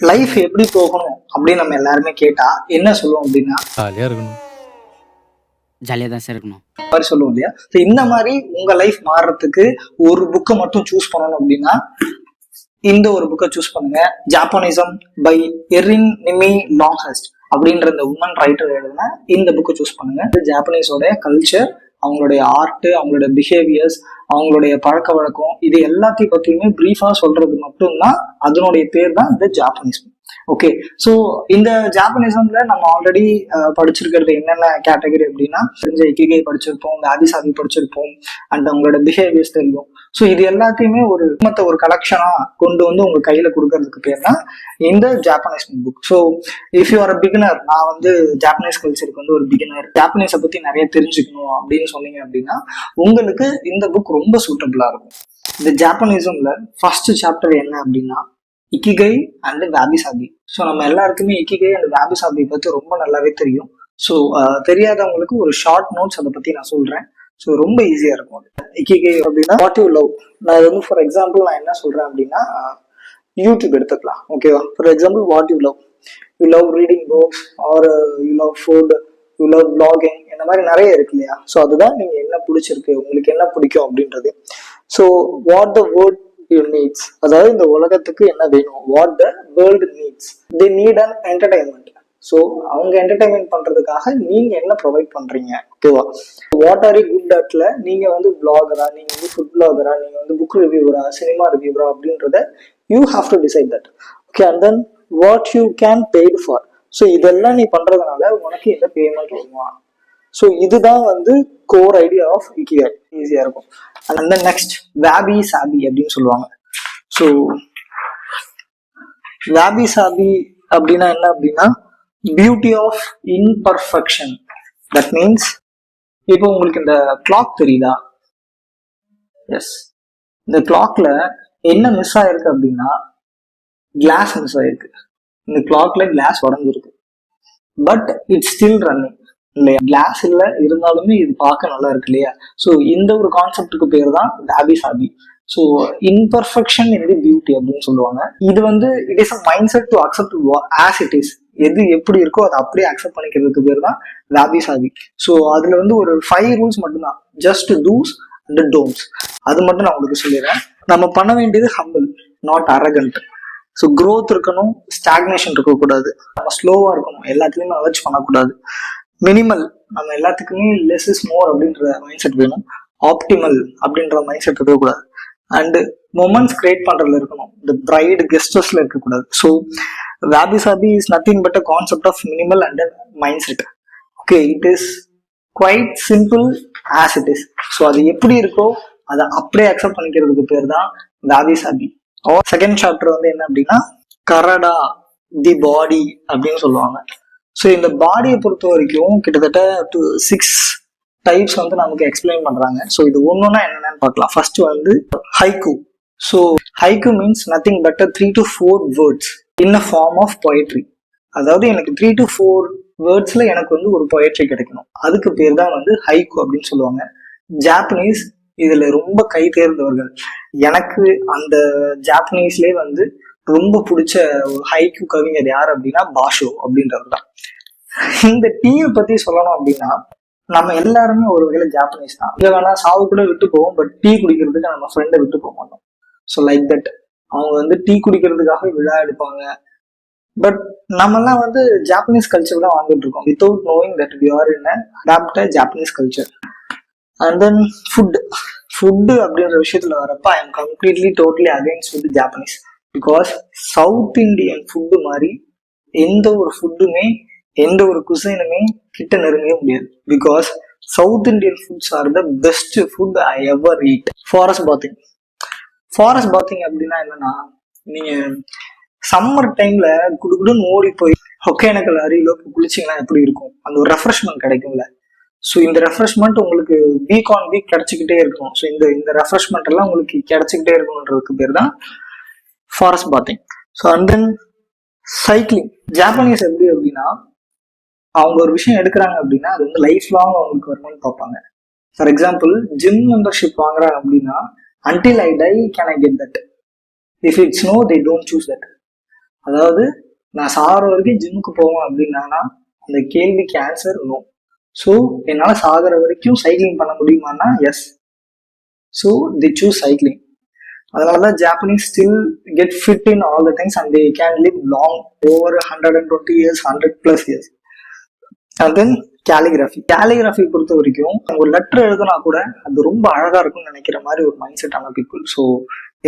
Life எப்படி போகணும் அப்படின்னு நம்ம எல்லாருமே கேட்டா என்ன சொல்லுவோம் அப்படின்னா ஜாலியாக இருக்கணும். ஜாலியாக தான் சார் இருக்கணும். மாதிரி சொல்லுவோம் இல்லையா? So, இந்த மாதிரி உங்க லைஃப் மாறுறதுக்கு ஒரு புக்கை மட்டும் சூஸ் பண்ணணும் அப்படின்னா இந்த ஒரு புக்கை சூஸ் பண்ணுங்க. ஜாப்பனிசம் பை எரின் நிமி லாங்ஹஸ்ட் அப்படின்ற இந்த உமன் ரைட்டர் எழுதுனா இந்த புக்கை சூஸ் பண்ணுங்க. ஜாப்பனீஸோட கல்ச்சர், அவங்களுடைய ஆர்ட், அவங்களுடைய பிஹேவியர்ஸ், அவங்களுடைய பழக்க வழக்கம், இது எல்லாத்தையும் பத்தியுமே பிரீஃபா சொல்றது மட்டும்தான் அதனுடைய பேர் தான் இந்த ஜாப்பனீஸ். ஓகே, ஸோ இந்த ஜாப்பனிசம்ல நம்ம ஆல்ரெடி படிச்சிருக்கிறது என்னென்ன கேட்டகரி அப்படின்னா, தெரிஞ்ச இக்கிகை படிச்சிருப்போம், வாபிசாபி படிச்சிருப்போம், அண்ட் அவங்களோட பிஹேவியர்ஸ் தெரியும். ஸோ இது எல்லாத்தையுமே ஒரு கலெக்ஷனா கொண்டு வந்து உங்க கையில கொடுக்கறதுக்கு பேர் தான் இந்த Japanese book. So if you are a beginner, நான் வந்து ஜாப்பனீஸ் கல்ச்சருக்கு வந்து ஒரு பிகினர், ஜாப்பனீஸை பத்தி நிறைய தெரிஞ்சுக்கணும் அப்படின்னு சொன்னீங்க அப்படின்னா உங்களுக்கு இந்த புக் ரொம்ப சூட்டபிளா இருக்கும். இந்த ஜாப்பனிசம்ல ஃபர்ஸ்ட் சாப்டர் என்ன அப்படின்னா இக்கிகை அண்ட் வாபிசாபி. ஸோ நம்ம எல்லாருக்குமே இக்கிகை அண்ட் வாபிசாபி பத்தி ரொம்ப நல்லாவே தெரியும். ஸோ தெரியாதவங்களுக்கு ஒரு ஷார்ட் நோட்ஸ் அதை பத்தி நான் சொல்றேன். ஸோ ரொம்ப ஈஸியா இருக்கும். இக்கிகை அப்படின்னா வாட் யூ லவ். நான் இது வந்து ஃபார் எக்ஸாம்பிள் நான் என்ன சொல்றேன் அப்படின்னா யூடியூப் எடுத்துக்கலாம். ஓகேவா? For example what you love. You love reading books are you love food, you love blogging, இந்த மாதிரி நிறைய இருக்கு இல்லையா? ஸோ அதுதான் நீங்க என்ன பிடிச்சிருக்கு, உங்களுக்கு என்ன பிடிக்கும் அப்படின்றது. So what the world you needs, அதாவது இந்த உலகத்துக்கு என்ன வேணும், what the world needs. They need an entertainment. So அவங்க என்டர்டைன்மெண்ட் பண்றதுக்காக நீங்க என்ன ப்ரொவைட் பண்றீங்க? ஓகேவா? வாட் ஆர் யூ குட் அட்ல, நீங்க வந்து பிளாகரா, நீங்க வந்து ஃபுட் பிளாகரா, நீங்க வந்து புக் ரிவ்யூவரா, சினிமா ரிவ்யூவரா அப்படின்றத you have to decide that. Okay, and then what you can paid for. So இதெல்லாம் நீ பண்றதுனால உனக்கு எந்த பேமெண்ட் வருமா? ஸோ இதுதான் வந்து கோர் ஐடியா ஆஃப் இக்கிகை. ஈஸியா இருக்கும். அண்ட் தென் நெக்ஸ்ட் வாபி சாபி அப்படின்னு சொல்லுவாங்க. ஸோ வாபி சாபி அப்படின்னா என்ன அப்படின்னா beauty of imperfection. That means இப்போ உங்களுக்கு இந்த கிளாக் தெரியுதா? எஸ், இந்த கிளாக்ல என்ன மிஸ் ஆயிருக்கு அப்படின்னா கிளாஸ் மிஸ் ஆயிருக்கு. இந்த கிளாக்ல கிளாஸ் உடஞ்சிருக்கு, பட் இட்ஸ் ஸ்டில் ரன்னிங் இல்லையா? கிளாஸ் இல்ல இருந்தாலுமே இது பார்க்க நல்லா இருக்கு இல்லையா? ஸோ இந்த ஒரு கான்செப்டுக்கு பேர் தான் வாபி சாபி. ஸோ இன்பர்ஃபெக்ஷன் இன் தி பியூட்டி அப்படின்னு சொல்லுவாங்க. இது வந்து it is a mind set to accept as it is. எது எப்படி இருக்கோ அதை அப்படியே அக்செப்ட் பண்ணிக்கிறதுக்கு பேர் தான் வாபி சாபி. ஸோ அதுல வந்து ஒரு 5 ரூல்ஸ் மட்டும்தான், ஜஸ்ட் டூஸ் அண்ட் டோன்ட்ஸ். அது மட்டும் நான் உங்களுக்கு சொல்லிடுறேன். நம்ம பண்ண வேண்டியது humble, not arrogant. So growth இருக்கணும், ஸ்டாக்னேஷன் இருக்கக்கூடாது, நம்ம ஸ்லோவா இருக்கணும், எல்லாத்துலயுமே அலர்ஜ் பண்ணக்கூடாது. மினிமல், நம்ம எல்லாத்துக்குமே லெஸ் இஸ் மோர் அப்படின்ற மைண்ட் செட் வேணும். ஆப்டிமல் அப்படின்ற மைண்ட் செட் இருக்கக்கூடாது. அண்ட் மொமெண்ட்ஸ் கிரியேட் பண்றதுல இருக்கணும், இந்த பிரைட் கெஸ்டர்ஸ்ல இருக்கக்கூடாது. So wabi sabi is nothing but a concept of minimal and mindset. Okay, it is quite simple as it is. So அது எப்படி இருக்கோ அதை அப்படியே அக்செப்ட் பண்ணிக்கிறதுக்கு பேர் தான் வாபி சாபி. செகண்ட் சாப்டர் வந்து என்ன அப்படின்னா கரடா தி பாடி அப்படின்னு சொல்லுவாங்க. ஸோ இந்த பாடியை பொறுத்த வரைக்கும் கிட்டத்தட்ட 6 டைப்ஸ் வந்து நமக்கு எக்ஸ்பிளைன் பண்றாங்க. ஸோ இது ஒன்னொன்னா என்னென்னு பார்க்கலாம். ஃபர்ஸ்ட் வந்து haiku. So haiku means nothing but 3 to 4 words in a form of poetry. அதாவது எனக்கு 3 to 4 வேர்ட்ஸ்ல எனக்கு வந்து ஒரு பொயட்ரி கிடைக்கணும், அதுக்கு பேர் தான் வந்து ஹைக்கு அப்படின்னு சொல்லுவாங்க. ஜாப்பனீஸ் இதுல ரொம்ப கை தேர்ந்தவர்கள். எனக்கு அந்த ஜாப்பனீஸ்லயே வந்து ரொம்ப பிடிச்ச ஒரு ஹைக்கு கவிஞர் யார் அப்படின்னா பாஷோ அப்படின்றது தான். இந்த டீயை பத்தி சொல்லணும் அப்படின்னா நம்ம எல்லாருமே ஒரு வகையில ஜாப்பனீஸ் தான். இதை வேணா சாவு கூட விட்டு போவோம், பட் டீ குடிக்கிறதுக்கு நம்ம ஃப்ரெண்டை விட்டு போக மாட்டோம். ஸோ லைக் தட் அவங்க வந்து டீ குடிக்கிறதுக்காக விழா எடுப்பாங்க. பட் நம்மலாம் வந்து ஜாப்பனீஸ் கல்ச்சர் தான் வாழ்ந்துட்டு இருக்கோம் without knowing that we are in adapted Japanese culture. And then food அப்படின்ற விஷயத்துல வரப்ப I am completely totally against with Japanese. Because south Indian food மாதிரி எந்த ஒரு ஃபுட்டுமே எந்த ஒரு குசைனுமே கிட்ட நெருங்கவே முடியாது. Because south Indian foods R the best food I ever eat. Forest bathing அப்படின்னா என்னன்னா, நீங்க சம்மர் டைம்ல குடுக்குடுன்னு ஓடி போய் ஒகேனக்கல் அருவியில குளிச்சிங்கன்னா எப்படி இருக்கும், அந்த ஒரு ரெஃப்ரெஷ்மெண்ட் கிடைக்கும்ல. ஸோ இந்த ரெஃப்ரெஷ்மெண்ட் உங்களுக்கு வீக் ஆன் வீக் கிடைச்சிக்கிட்டே இருக்கணும். ஸோ இந்த ரெஃப்ரெஷ்மெண்ட் எல்லாம் உங்களுக்கு கிடைச்சிக்கிட்டே இருக்கணுன்றதுக்கு பேர் தான் forest bathing. So and then cycling. Japanese எப்படி அப்படின்னா அவங்க ஒரு விஷயம் எடுக்கிறாங்க அப்படின்னா அது வந்து லைஃப் லாங் அவங்களுக்கு வரணும்னு பார்ப்பாங்க. ஃபார் எக்ஸாம்பிள் ஜிம் மெம்பர்ஷிப் வாங்குறாங்க அப்படின்னா until I die can I get that. If it's no, they don't choose that. அதாவது நான் சாகிற வரைக்கும் ஜிம்முக்கு போவேன் அப்படின்னா அந்த கேள்விக்கு ஆன்சர் நோ. ஸோ என்னால் சாகிற வரைக்கும் சைக்கிளிங் பண்ண முடியுமான்னா yes. So the choose cycling. அதனால தான் Japanese still get fit in all the times and they can live long over 120 years, 100+ years. And then calligraphy பொறுத்த வரைக்கும் ஒரு லெட்டர் எழுதுனா கூட அது ரொம்ப அழகா இருக்கும்னு நினைக்கிற மாதிரி ஒரு மைண்ட் செட்டான பீப்புள். ஸோ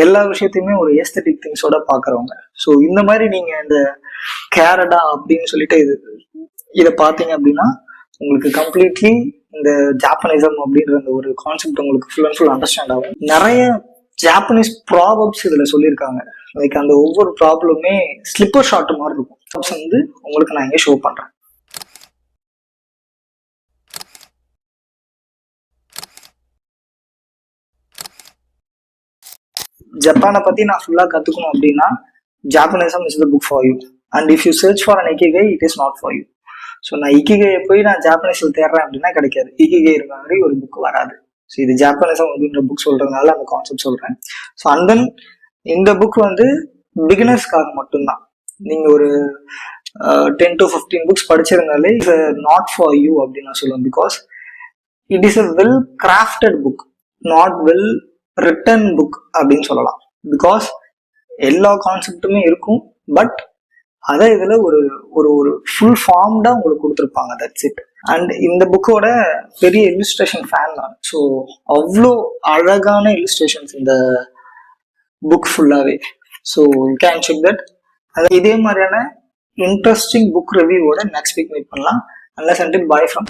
எல்லா விஷயத்தையுமே ஒரு ஏஸ்தட்டிக் திங்ஸோட பாக்குறவங்க. ஸோ இந்த மாதிரி நீங்க இந்த கேரடா அப்படின்னு சொல்லிட்டு இதை பார்த்தீங்க அப்படின்னா உங்களுக்கு கம்ப்ளீட்லி இந்த ஜாப்பனிசம் அப்படின்ற அந்த ஒரு கான்செப்ட் உங்களுக்கு ஃபுல் அண்ட் ஃபுல் அண்டர்ஸ்டாண்ட் ஆகும். நிறைய ஜாப்பனீஸ் ப்ராபப்ஸ் இதுல சொல்லியிருக்காங்க. லைக் அந்த ஒவ்வொரு ப்ராப்ளமே ஸ்லிப்பர் ஷாட் மாதிரி இருக்கும். வந்து உங்களுக்கு நான் இங்கே ஷோ பண்றேன். ஜப்பானை பத்தி நான் ஃபுல்லா கத்துக்கணும் அப்படின்னா Japonism is the book for you. And if you search for an ikigai it is not for you. So நான் இக்கிகையை போய் நான் ஜாப்பனீஸ்ல தேடுறேன் அப்படின்னா கிடைக்காது. இக்கிகை இருக்க மாதிரி ஒரு புக் வராது. ஸோ இது ஜாப்பனிசம் அப்படின்ற புக் சொல்றதுனால அந்த கான்செப்ட் சொல்றேன். ஸோ அண்ட் தென் இந்த புக் வந்து பிகினர்ஸ்க்காக மட்டும்தான். நீங்க ஒரு 10 to 15 புக்ஸ் படிச்சிருந்தாலே இட்ஸ் நாட் ஃபார் யூ அப்படின்னு நான் சொல்லுவேன். Because it is a well crafted book, not well written book அப்படின்னு சொல்லலாம். பிகாஸ் எல்லா கான்செப்டுமே இருக்கும், பட் அதை இதுல ஒரு ஒரு ஒரு ஃபுல் ஃபார்ம்டா உங்களுக்கு கொடுத்துருப்பாங்க. That's it. அண்ட் இந்த புக்கோட பெரிய இல்லுஸ்ட்ரேஷன் ஃபேன் தான். ஸோ அவ்வளோ அழகான இல்லுஸ்ட்ரேஷன்ஸ் இந்த புக் ஃபுல்லாவே. So you can check that. இதே மாதிரியான இன்ட்ரெஸ்டிங் புக் ரிவ்யூவோட நெக்ஸ்ட் வீக் மீட் பண்ணலாம். Unless until bye from